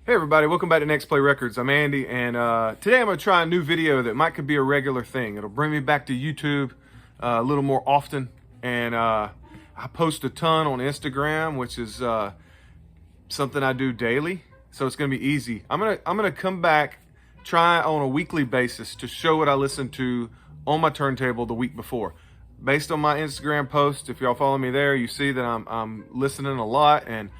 Hey everybody, welcome back to Next Play Records. I'm Andy, and today I'm going to try a new video that might could be a regular thing. It'll bring me back to YouTube a little more often, and I post a ton on Instagram, which is something I do daily, so it's going to be easy. I'm gonna come back, try on a weekly basis to show what I listened to on my turntable the week before. Based on my Instagram post, if y'all follow me there, you see that I'm listening a lot, and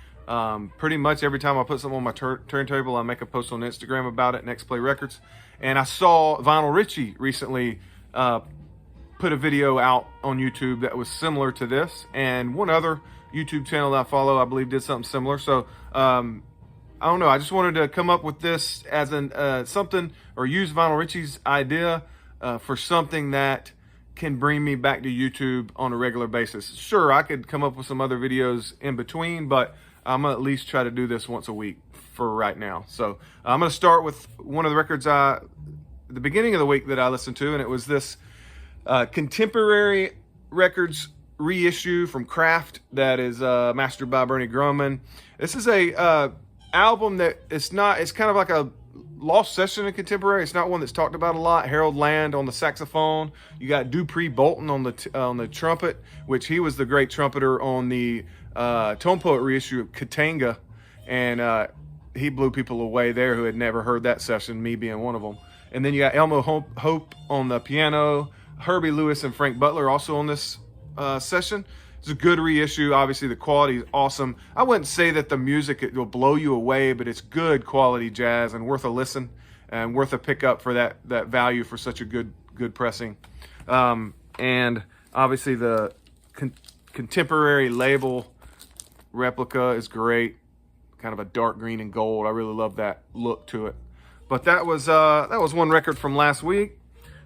pretty much every time I put something on my turntable, I make a post on Instagram about it, Next Play Records. And I saw Vinyl Richie recently put a video out on YouTube that was similar to this. And one other YouTube channel that I follow, I believe, did something similar. So, I don't know. I just wanted to come up with this as something, or use Vinyl Richie's idea for something that can bring me back to YouTube on a regular basis. Sure, I could come up with some other videos in between, but I'm gonna at least try to do this once a week for right now. So I'm gonna start with one of the records the beginning of the week that I listened to, and it was this Contemporary Records reissue from Kraft that is mastered by Bernie Grumman. This is a album that it's kind of like a lost session in contemporary. It's not one that's talked about a lot. Harold Land on the saxophone. You got Dupree Bolton on the trumpet, which he was the great trumpeter on the Tone Poet reissue of Katanga, and he blew people away there who had never heard that session, me being one of them. And then you got Elmo Hope on the piano, Herbie Lewis and Frank Butler also on this session. It's a good reissue. Obviously, the quality is awesome. I wouldn't say that the music it will blow you away, but it's good quality jazz and worth a listen and worth a pickup for that value for such a good pressing. And obviously, the contemporary label replica is great. Kind of a dark green and gold. I really love that look to it. But that was one record from last week.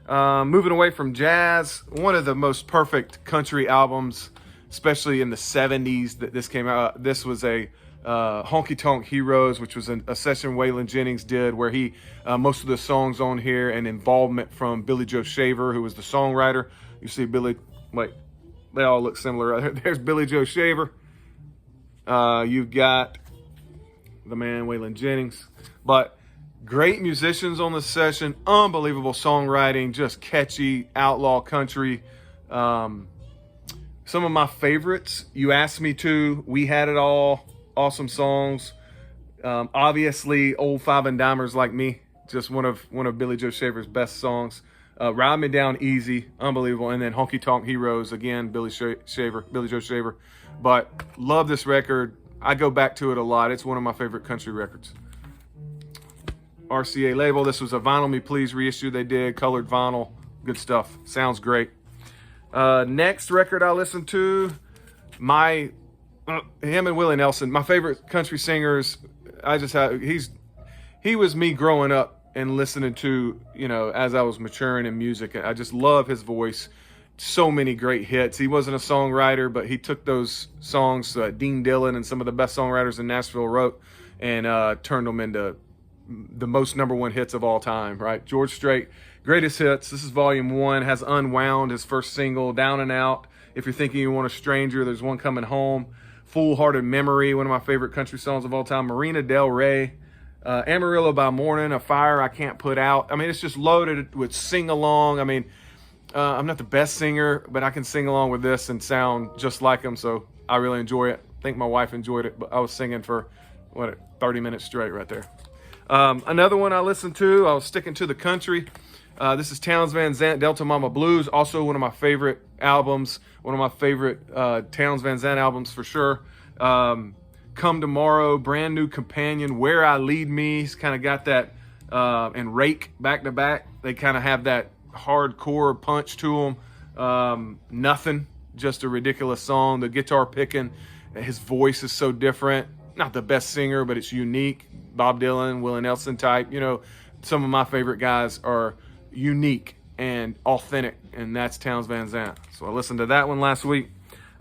Moving away from jazz, one of the most perfect country albums, especially in the 70s that this came out. This was a Honky Tonk Heroes, which was a session Waylon Jennings did, where he most of the songs on here and involvement from Billy Joe Shaver, who was the songwriter. You see Billy, wait, they all look similar. There's Billy Joe Shaver. You've got the man Waylon Jennings, but great musicians on the session, unbelievable songwriting, just catchy outlaw country. Some of my favorites, You Asked Me To, We Had It All, awesome songs. Obviously, Old Five and Dimers Like Me, just one of Billy Joe Shaver's best songs. Ride Me Down Easy, unbelievable. And then Honky Tonk Heroes, again, Billy Joe Shaver. But love this record. I go back to it a lot. It's one of my favorite country records. RCA label, this was a Vinyl Me Please reissue they did, colored vinyl, good stuff. Sounds great. Next record I listened to, him and Willie Nelson, my favorite country singers. He was me growing up and listening to, as I was maturing in music. I just love his voice. So many great hits. He wasn't a songwriter, but he took those songs Dean Dillon and some of the best songwriters in Nashville wrote and turned them into the most #1 hits of all time, right? George Strait, greatest hits. This is volume 1, has Unwound, his first single, Down and Out, If You're Thinking You Want a Stranger, there's one coming home, Full Hearted Memory, one of my favorite country songs of all time, Marina Del Rey, Amarillo by Morning, A Fire I Can't Put Out. I mean, it's just loaded with sing-along. I mean, I'm not the best singer, but I can sing along with this and sound just like him, so I really enjoy it. I think my wife enjoyed it, but I was singing for, 30 minutes straight right there. Another one I listened to, I was sticking to the country. This is Townes Van Zandt, Delta Mama Blues, also one of my favorite albums, one of my favorite Townes Van Zandt albums for sure. Come Tomorrow, Brand New Companion, Where I Lead Me, he's kind of got that, and Rake back to back. They kind of have that hardcore punch to them. Nothing, just a ridiculous song. The guitar picking, his voice is so different. Not the best singer, but it's unique. Bob Dylan, Willie Nelson type. Some of my favorite guys are unique and authentic, and that's Townes Van Zandt. So I listened to that one last week.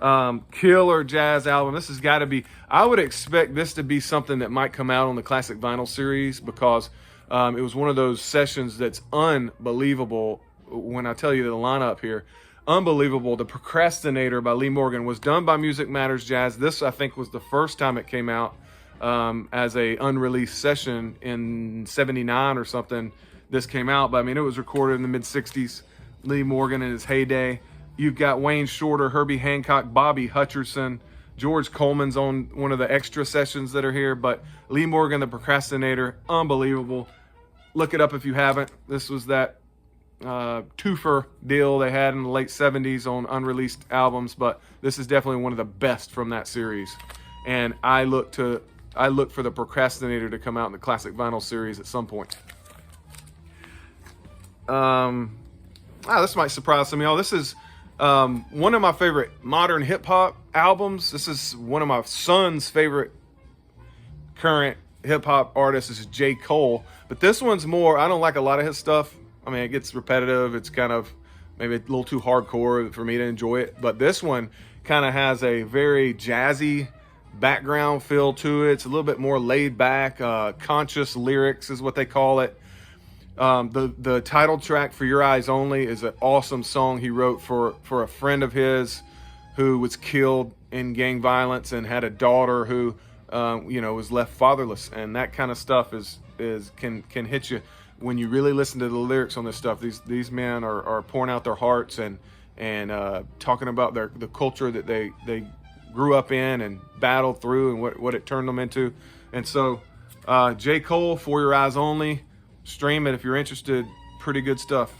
Killer jazz album. This has got to be, I would expect this to be something that might come out on the Classic Vinyl series, because it was one of those sessions that's unbelievable. When I tell you the lineup here, unbelievable. The Procrastinator by Lee Morgan was done by Music Matters Jazz. This, I think, was the first time it came out as a unreleased session in '79 or something. This came out, but I mean, it was recorded in the mid '60s. Lee Morgan in his heyday. You've got Wayne Shorter, Herbie Hancock, Bobby Hutcherson, George Coleman's on one of the extra sessions that are here, but Lee Morgan, the Procrastinator, unbelievable. Look it up if you haven't. This was that twofer deal they had in the late '70s on unreleased albums, but this is definitely one of the best from that series. And I look for the Procrastinator to come out in the classic vinyl series at some point. This might surprise some of y'all. This is one of my favorite modern hip hop albums. This is one of my son's favorite current hip hop artists. This is J. Cole, but this one's more, I don't like a lot of his stuff. I mean, it gets repetitive. It's kind of maybe a little too hardcore for me to enjoy it. But this one kind of has a very jazzy background feel to it. It's a little bit more laid back, conscious lyrics is what they call it. The title track, For Your Eyes Only, is an awesome song he wrote for a friend of his who was killed in gang violence and had a daughter who, was left fatherless. And that kind of stuff can hit you when you really listen to the lyrics on this stuff. These men are pouring out their hearts and talking about the culture that they grew up in and battled through and what it turned them into. And so J. Cole, For Your Eyes Only, stream it if you're interested. Pretty good stuff.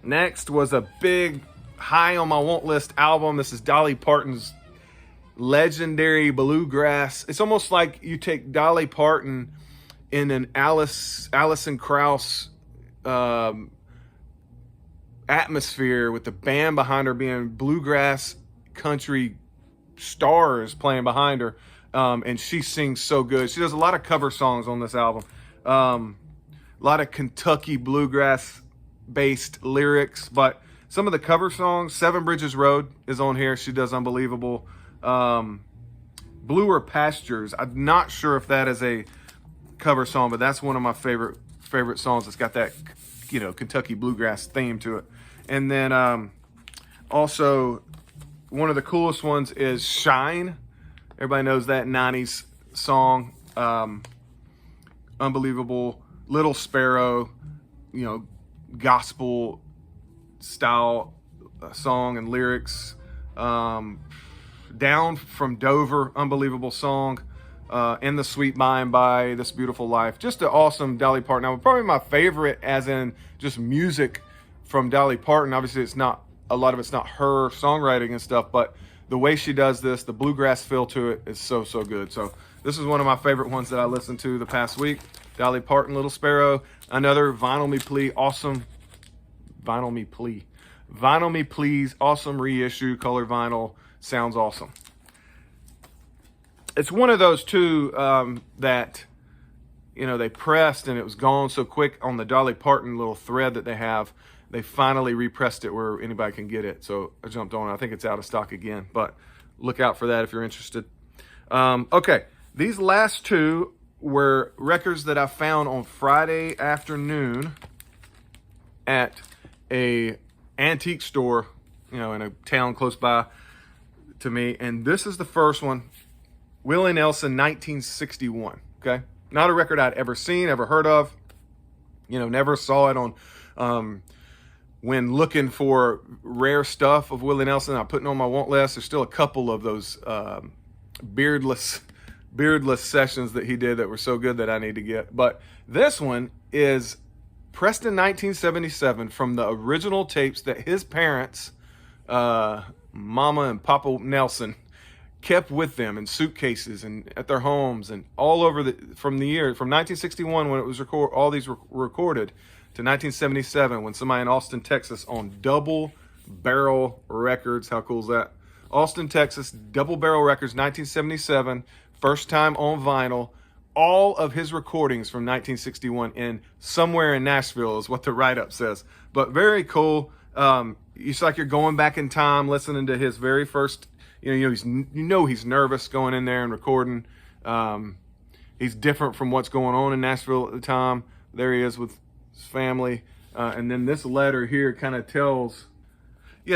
Next was a big high on my want list album. This is Dolly Parton's legendary bluegrass. It's almost like you take Dolly Parton in an Alison Krauss atmosphere with the band behind her being bluegrass country stars playing behind her, and she sings so good. She does a lot of cover songs on this album, a lot of Kentucky bluegrass based lyrics, but some of the cover songs, Seven Bridges Road is on here. She does unbelievable. Bluer Pastures, I'm not sure if that is a cover song, but that's one of my favorite songs. It's got that Kentucky bluegrass theme to it. And then also one of the coolest ones is Shine. Everybody knows that 90s song. Unbelievable. Little Sparrow, gospel style song and lyrics. Down from Dover, unbelievable song. In the Sweet By and By, This Beautiful Life. Just an awesome Dolly Parton. Now, probably my favorite as in just music from Dolly Parton. Obviously, a lot of it's not her songwriting and stuff, but the way she does this, the bluegrass feel to it is so, so good. So this is one of my favorite ones that I listened to the past week. Dolly Parton, Little Sparrow. Another Vinyl Me Please, awesome. Vinyl Me Please, awesome reissue, color vinyl. Sounds awesome. It's one of those two that, they pressed and it was gone so quick on the Dolly Parton little thread that they have. They finally repressed it where anybody can get it. So I jumped on it. I think it's out of stock again, but look out for that if you're interested. Okay, these last two were records that I found on Friday afternoon at a antique store, in a town close by to me. And this is the first one. Willie Nelson, 1961, okay? Not a record I'd ever seen, ever heard of. Never saw it on, when looking for rare stuff of Willie Nelson, I'm putting on my want list. There's still a couple of those beardless sessions that he did that were so good that I need to get. But this one is pressed in 1977 from the original tapes that his parents, Mama and Papa Nelson, kept with them in suitcases and at their homes and all over from 1961 when it was all these recorded to 1977 when somebody in Austin, Texas on Double Barrel Records. How cool is that? Austin, Texas, Double Barrel Records, 1977, first time on vinyl. All of his recordings from 1961 in somewhere in Nashville is what the write-up says. But very cool. It's like you're going back in time, listening to his very first. He's nervous going in there and recording. He's different from what's going on in Nashville at the time. There he is with his family. And then this letter here kind of tells,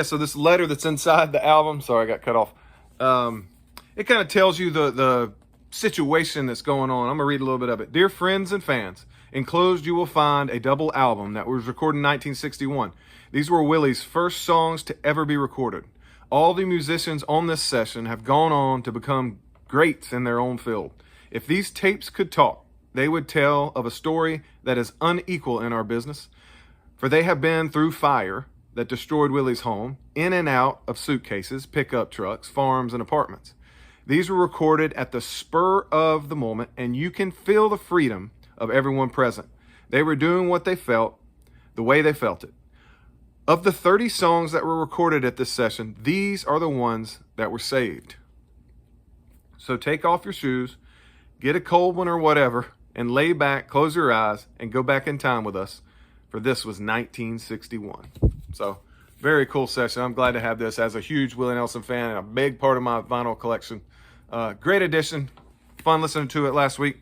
so this letter that's inside the album, sorry, I got cut off. It kind of tells you the situation that's going on. I'm gonna read a little bit of it. Dear friends and fans, enclosed you will find a double album that was recorded in 1961. These were Willie's first songs to ever be recorded. All the musicians on this session have gone on to become greats in their own field. If these tapes could talk, they would tell of a story that is unequal in our business, for they have been through fire that destroyed Willie's home, in and out of suitcases, pickup trucks, farms, and apartments. These were recorded at the spur of the moment, and you can feel the freedom of everyone present. They were doing what they felt, the way they felt it. Of the 30 songs that were recorded at this session, these are the ones that were saved. So take off your shoes, get a cold one or whatever, and lay back, close your eyes, and go back in time with us, for this was 1961. So, very cool session. I'm glad to have this as a huge Willie Nelson fan and a big part of my vinyl collection. Great addition. Fun listening to it last week.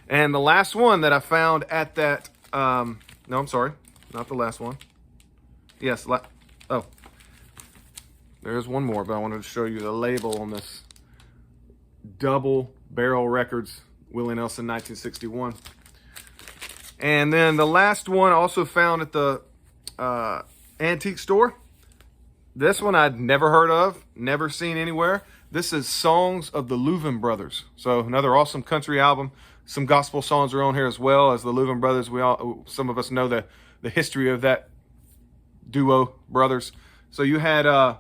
And the last one that I found at that, no, I'm sorry, not the last one. Yes, oh, there's one more, but I wanted to show you the label on this double barrel records, Willie Nelson 1961. And then the last one I also found at the antique store. This one I'd never heard of, never seen anywhere. This is Songs of the Louvin Brothers. So another awesome country album. Some gospel songs are on here as well as the Louvin Brothers. Some of us know the history of that duo brothers. So you had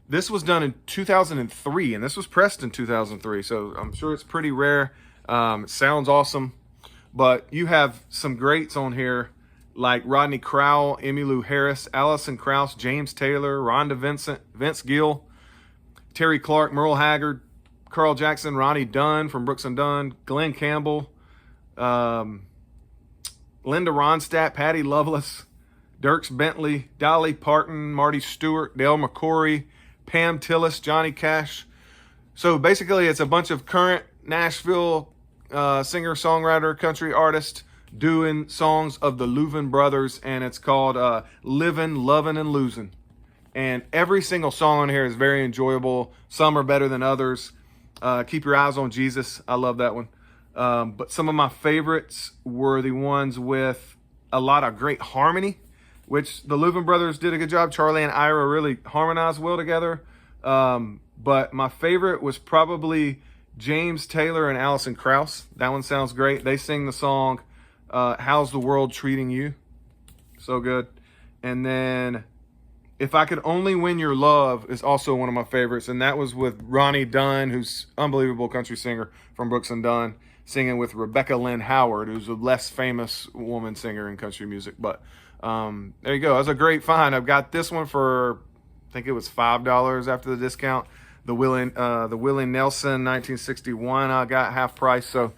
this was done in 2003, and this was pressed in 2003. So I'm sure it's pretty rare. It sounds awesome, but you have some greats on here like Rodney Crowell, Emmylou Harris, Alison Krauss, James Taylor, Rhonda Vincent, Vince Gill, Terry Clark, Merle Haggard, Carl Jackson, Ronnie Dunn from Brooks and Dunn, Glenn Campbell, Linda Ronstadt, Patty Loveless, Dierks Bentley, Dolly Parton, Marty Stewart, Dale McCoury, Pam Tillis, Johnny Cash. So basically it's a bunch of current Nashville singer-songwriter, country artist doing songs of the Louvin Brothers, and it's called Livin', Lovin', and Losin'. And every single song on here is very enjoyable. Some are better than others. Keep Your Eyes on Jesus. I love that one. But some of my favorites were the ones with a lot of great harmony, which the Louvin Brothers did a good job. Charlie and Ira really harmonized well together. But my favorite was probably James Taylor and Alison Krauss. That one sounds great. They sing the song, How's the World Treating You? So good. And then If I Could Only Win Your Love is also one of my favorites. And that was with Ronnie Dunn, who's unbelievable country singer from Brooks and Dunn, singing with Rebecca Lynn Howard, who's a less famous woman singer in country music. But there you go. That was a great find. I've got this one for, I think it was $5 after the discount. The Willie Nelson 1961 I got half price. So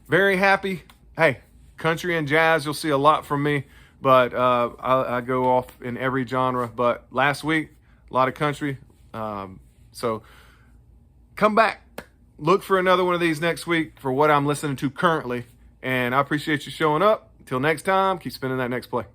very happy. Hey, country and jazz, you'll see a lot from me, but I go off in every genre. But last week, a lot of country. So come back. Look for another one of these next week for what I'm listening to currently. And I appreciate you showing up. Until next time, keep spinning that next play.